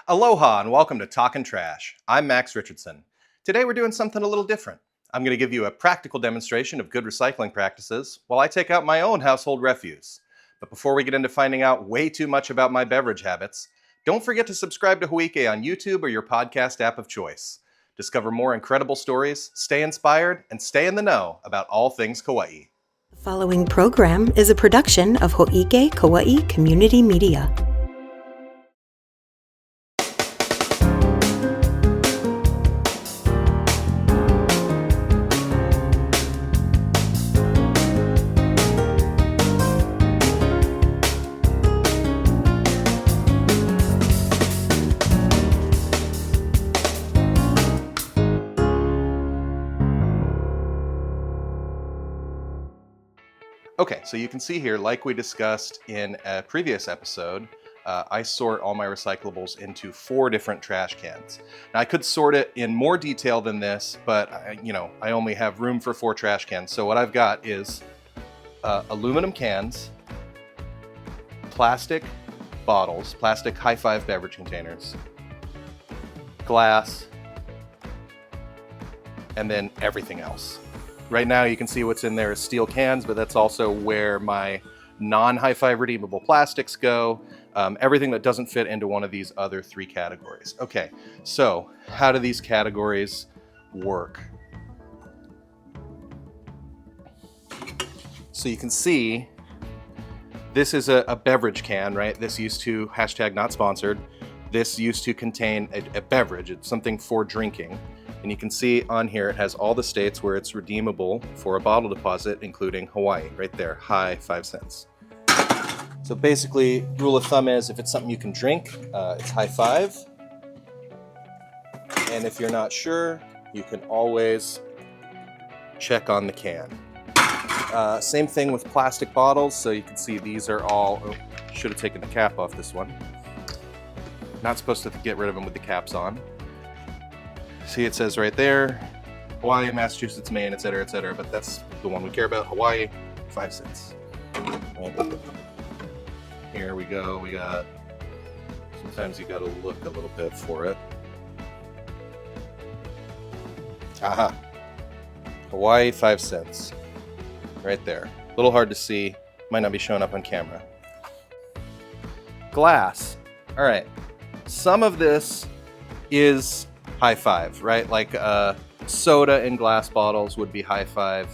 Aloha and welcome to Talkin Trash. I'm Max Richardson. Today we're doing something a little different. I'm going to give you a practical demonstration of good recycling practices while I take out my own household refuse. But before we get into finding out way too much about my beverage habits, don't forget to subscribe to Hōʻike on YouTube or your podcast app of choice. Discover more incredible stories, stay inspired, and stay in the know about all things Kauaʻi. The following program is a production of Hōʻike Kauaʻi Community Media. Okay, so you can see here, like we discussed in a previous episode, I sort all my recyclables into 4 different trash cans. Now I could sort it in more detail than this, but I only have room for 4 trash cans. So what I've got is aluminum cans, plastic bottles, plastic high five beverage containers, glass, and then everything else. Right now you can see what's in there is steel cans, but that's also where my non-high five redeemable plastics go. Everything that doesn't fit into one of these other 3 categories. Okay, so how do these categories work? So you can see this is a beverage can, right? This used to, #not-sponsored, this used to contain a beverage. It's something for drinking. And you can see on here it has all the states where it's redeemable for a bottle deposit, including Hawaii, right there, high 5 cents. So basically, rule of thumb is if it's something you can drink, it's high 5. And if you're not sure, you can always check on the can. Same thing with plastic bottles. So you can see these are all, should have taken the cap off this one. Not supposed to get rid of them with the caps on. See, it says right there, Hawaii, Massachusetts, Maine, etc., but that's the one we care about, Hawaii, 5 cents. Here we go, we got, sometimes you gotta look a little bit for it. Aha, Hawaii, 5 cents, right there. A little hard to see, might not be showing up on camera. Glass, all right, some of this is high five, right? Like soda in glass bottles would be high 5.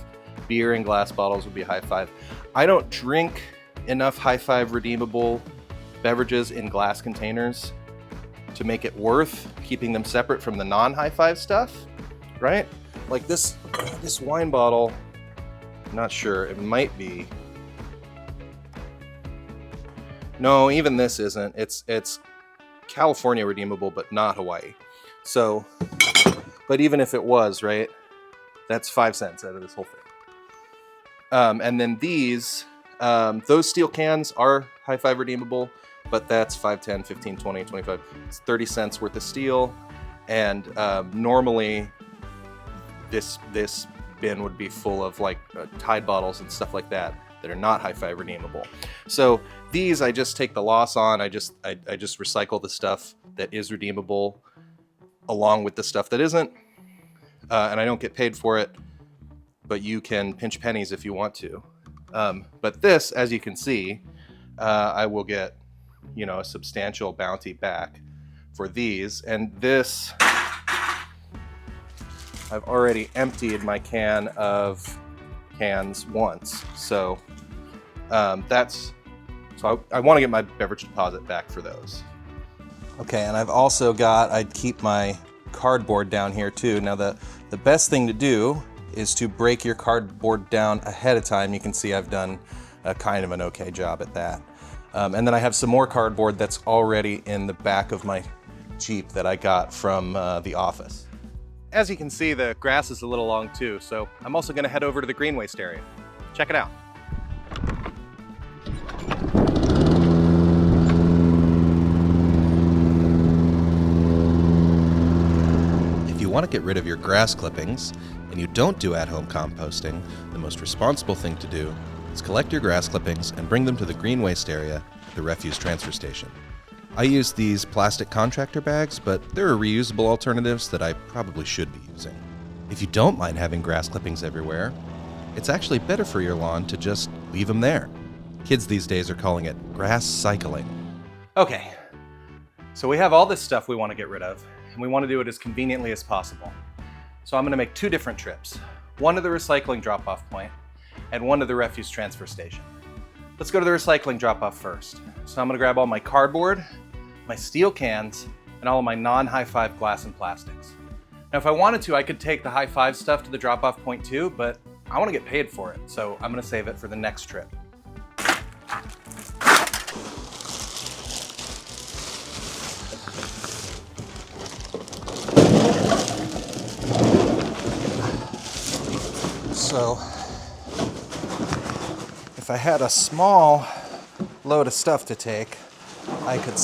Beer in glass bottles would be high 5. I don't drink enough high 5 redeemable beverages in glass containers to make it worth keeping them separate from the non-high 5 stuff, right? Like this wine bottle, I'm not sure, it might be. No, even this isn't. It's California redeemable, but not Hawaii. So, but even if it was, right, that's 5 cents out of this whole thing. And then these, those steel cans are high 5 redeemable, but that's 5, 10, 15, 20, 25, it's 30 cents worth of steel. And normally this bin would be full of like Tide bottles and stuff like that are not high 5 redeemable. So these I just take the loss on. I just recycle the stuff that is redeemable along with the stuff that isn't, and I don't get paid for it, but you can pinch pennies if you want to. But this, as you can see, I will get, a substantial bounty back for these. And this, I've already emptied my can of cans once, so I want to get my beverage deposit back for those. Okay, and I've also I'd keep my cardboard down here too. Now the best thing to do is to break your cardboard down ahead of time. You can see I've done a kind of an okay job at that. And then I have some more cardboard that's already in the back of my Jeep that I got from the office. As you can see, the grass is a little long too, so I'm also gonna head over to the green waste area. Check it out. If you want to get rid of your grass clippings and you don't do at-home composting, the most responsible thing to do is collect your grass clippings and bring them to the green waste area at the refuse transfer station. I use these plastic contractor bags, but there are reusable alternatives that I probably should be using. If you don't mind having grass clippings everywhere, it's actually better for your lawn to just leave them there. Kids these days are calling it grass cycling. Okay, so we have all this stuff we want to get rid of, and we want to do it as conveniently as possible. So I'm going to make 2 different trips, one to the recycling drop-off point and one to the refuse transfer station. Let's go to the recycling drop-off first. So I'm going to grab all my cardboard, my steel cans, and all of my non-high-five glass and plastics. Now if I wanted to, I could take the high-five stuff to the drop-off point too, but I want to get paid for it, so I'm going to save it for the next trip. So if I had a small load of stuff to take, I could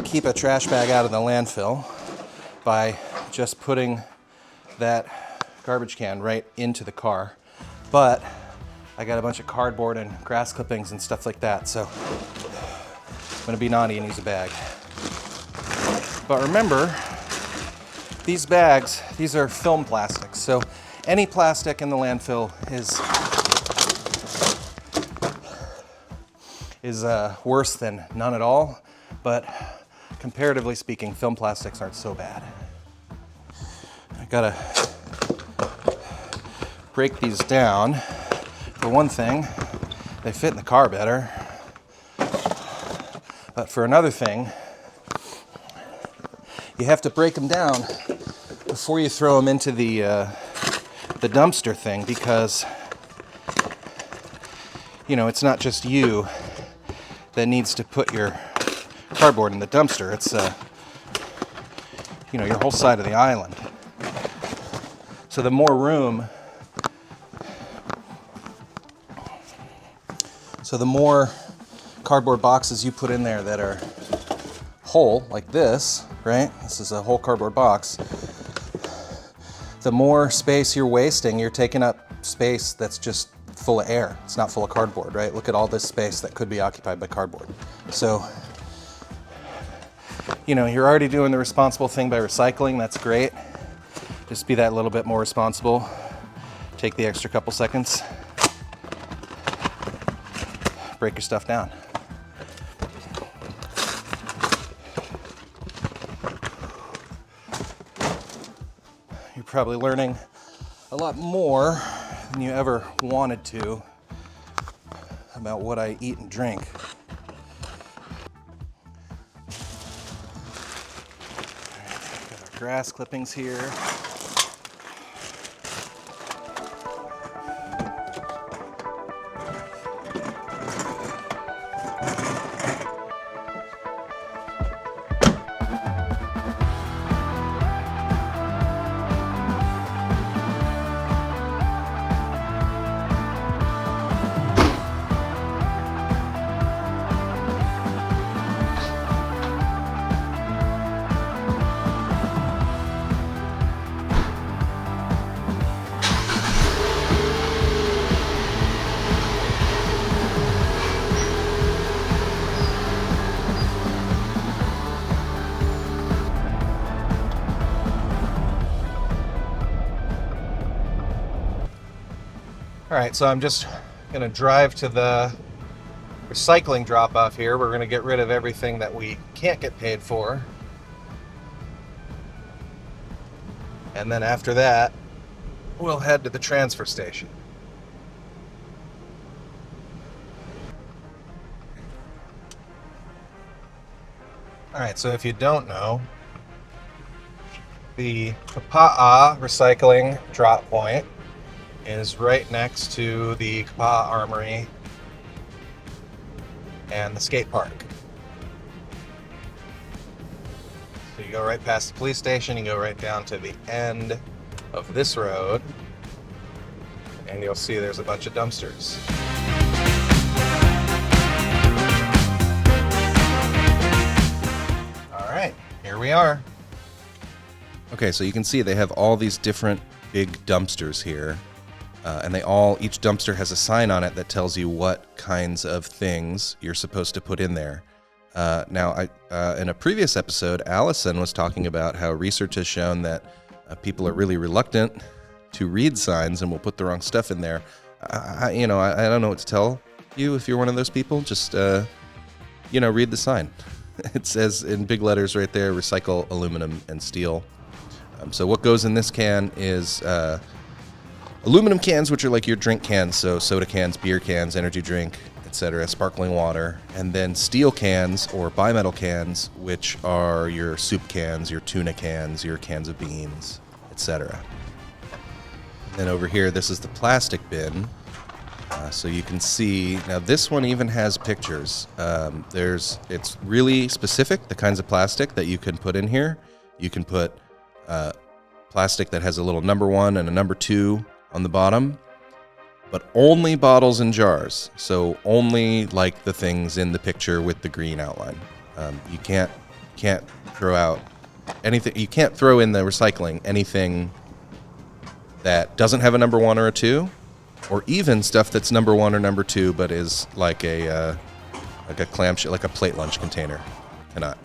keep a trash bag out of the landfill by just putting that garbage can right into the car. But I got a bunch of cardboard and grass clippings and stuff like that, so I'm gonna be naughty and use a bag. But remember, these bags, these are film plastics, so any plastic in the landfill is worse than none at all, but comparatively speaking, film plastics aren't so bad. I gotta break these down. For one thing, they fit in the car better. But for another thing, you have to break them down before you throw them into the dumpster thing, because it's not just you that needs to put your cardboard in the dumpster. It's your whole side of the island. So the more room, the more cardboard boxes you put in there that are whole, like this, right? This is a whole cardboard box. The more space you're wasting, you're taking up space that's just full of air. It's not full of cardboard, right? Look at all this space that could be occupied by cardboard. So, you're already doing the responsible thing by recycling. That's great. Just be that little bit more responsible. Take the extra couple seconds. Break your stuff down. You're probably learning a lot more than you ever wanted to about what I eat and drink. Got our grass clippings here. All right, so I'm just gonna drive to the recycling drop-off here. We're gonna get rid of everything that we can't get paid for. And then after that, we'll head to the transfer station. All right, so if you don't know, the Kauaʻi recycling drop point is right next to the Kauaʻi Armory and the skate park. So you go right past the police station, you go right down to the end of this road, and you'll see there's a bunch of dumpsters. All right, here we are. Okay, so you can see they have all these different big dumpsters here. And each dumpster has a sign on it that tells you what kinds of things you're supposed to put in there. In a previous episode, Allison was talking about how research has shown that people are really reluctant to read signs and will put the wrong stuff in there. I don't know what to tell you if you're one of those people. Just, read the sign. It says in big letters right there, recycle aluminum and steel. So what goes in this can is aluminum cans, which are like your drink cans, so soda cans, beer cans, energy drink, etc., sparkling water, and then steel cans or bimetal cans, which are your soup cans, your tuna cans, your cans of beans, etc. Then over here, this is the plastic bin. So you can see, now this one even has pictures. It's really specific, the kinds of plastic that you can put in here. You can put plastic that has a little number 1 and a number 2 on the bottom, but only bottles and jars. So only like the things in the picture with the green outline. You can't throw out anything. You can't throw in the recycling anything that doesn't have a number 1 or a 2, or even stuff that's number 1 or number 2, but is like a clamshell, like a plate lunch container. Cannot.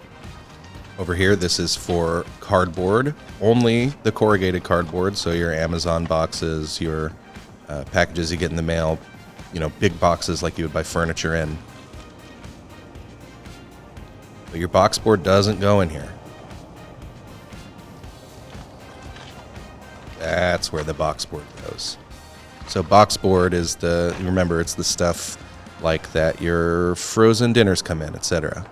Over here, this is for cardboard, only the corrugated cardboard. So your Amazon boxes, your packages you get in the mail, big boxes like you would buy furniture in. But your box board doesn't go in here. That's where the box board goes. So box board is it's the stuff like that your frozen dinners come in, etc.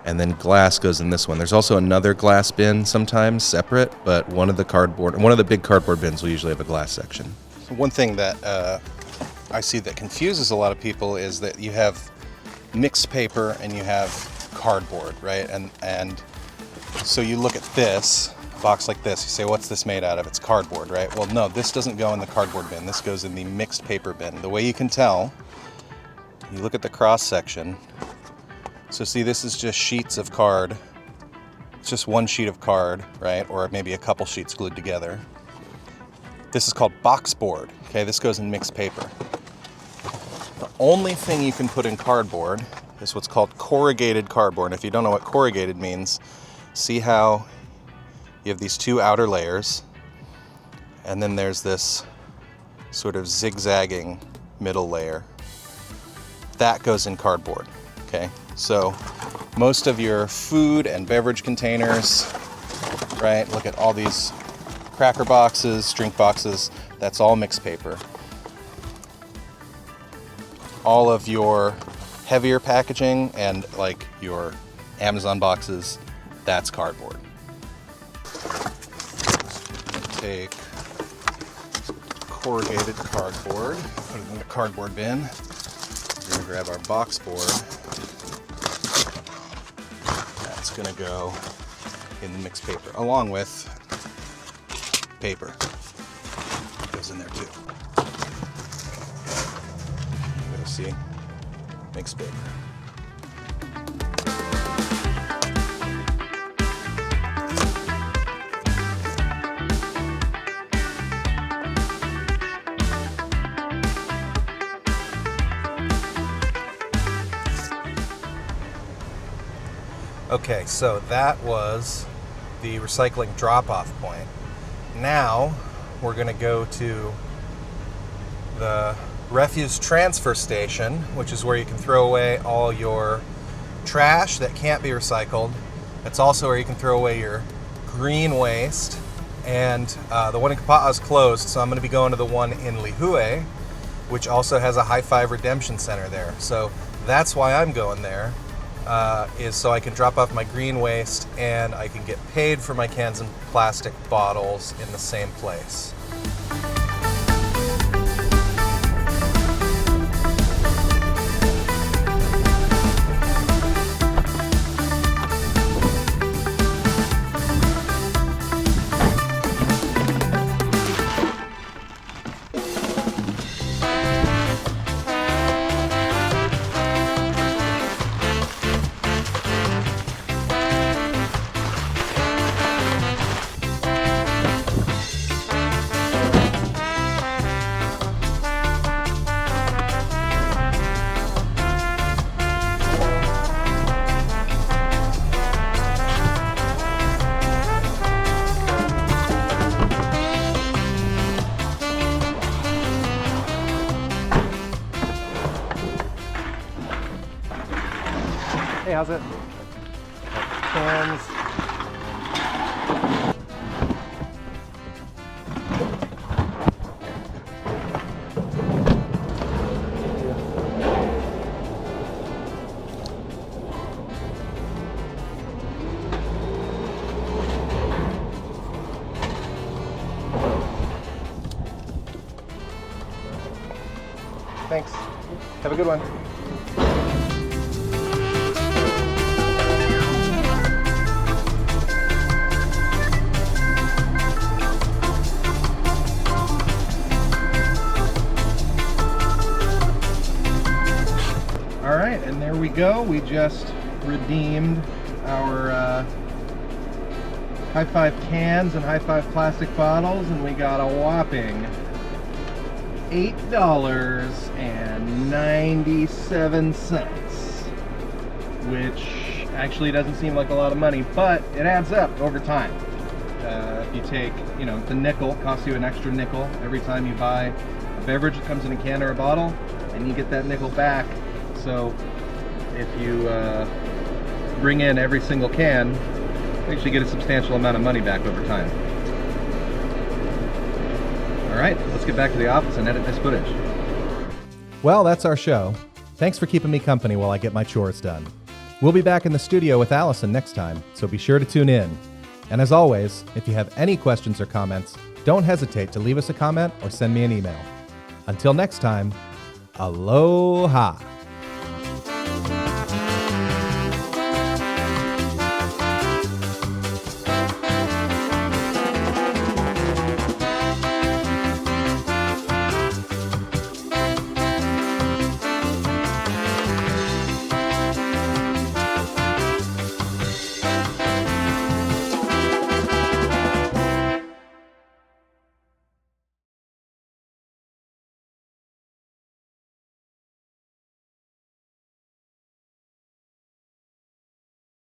And then glass goes in this one. There's also another glass bin sometimes separate, but one of the big cardboard bins will usually have a glass section. One thing that I see that confuses a lot of people is that you have mixed paper and you have cardboard, right? And so you look at this box like this, you say, what's this made out of? It's cardboard, right? Well, no, this doesn't go in the cardboard bin. This goes in the mixed paper bin. The way you can tell, you look at the cross section. So see, this is just sheets of card. It's just one sheet of card, right? Or maybe a couple sheets glued together. This is called box board. Okay, this goes in mixed paper. The only thing you can put in cardboard is what's called corrugated cardboard. And if you don't know what corrugated means, see how you have these two outer layers, and then there's this sort of zigzagging middle layer. That goes in cardboard, okay? So most of your food and beverage containers, right? Look at all these cracker boxes, drink boxes, that's all mixed paper. All of your heavier packaging and like your Amazon boxes, that's cardboard. Take corrugated cardboard, put it in the cardboard bin. We're gonna grab our box board. That's gonna go in the mixed paper, along with paper. It goes in there too. You see, mixed paper. Okay, so that was the recycling drop-off point. Now we're going to go to the refuse transfer station, which is where you can throw away all your trash that can't be recycled. It's also where you can throw away your green waste. And the one in Kauaʻi is closed, so I'm going to be going to the one in Lihue, which also has a High Five Redemption Center there. So that's why I'm going there. Is so I can drop off my green waste and I can get paid for my cans and plastic bottles in the same place. has it. Cans. Thanks. Have a good one. All right, and there we go. We just redeemed our High Five cans and High Five plastic bottles, and we got a whopping $8.97, which actually doesn't seem like a lot of money, but it adds up over time. If you take, the nickel, costs you an extra nickel every time you buy a beverage that comes in a can or a bottle, and you get that nickel back. So if you bring in every single can, you actually get a substantial amount of money back over time. All right, let's get back to the office and edit this footage. Well, that's our show. Thanks for keeping me company while I get my chores done. We'll be back in the studio with Allison next time, so be sure to tune in. And as always, if you have any questions or comments, don't hesitate to leave us a comment or send me an email. Until next time, aloha!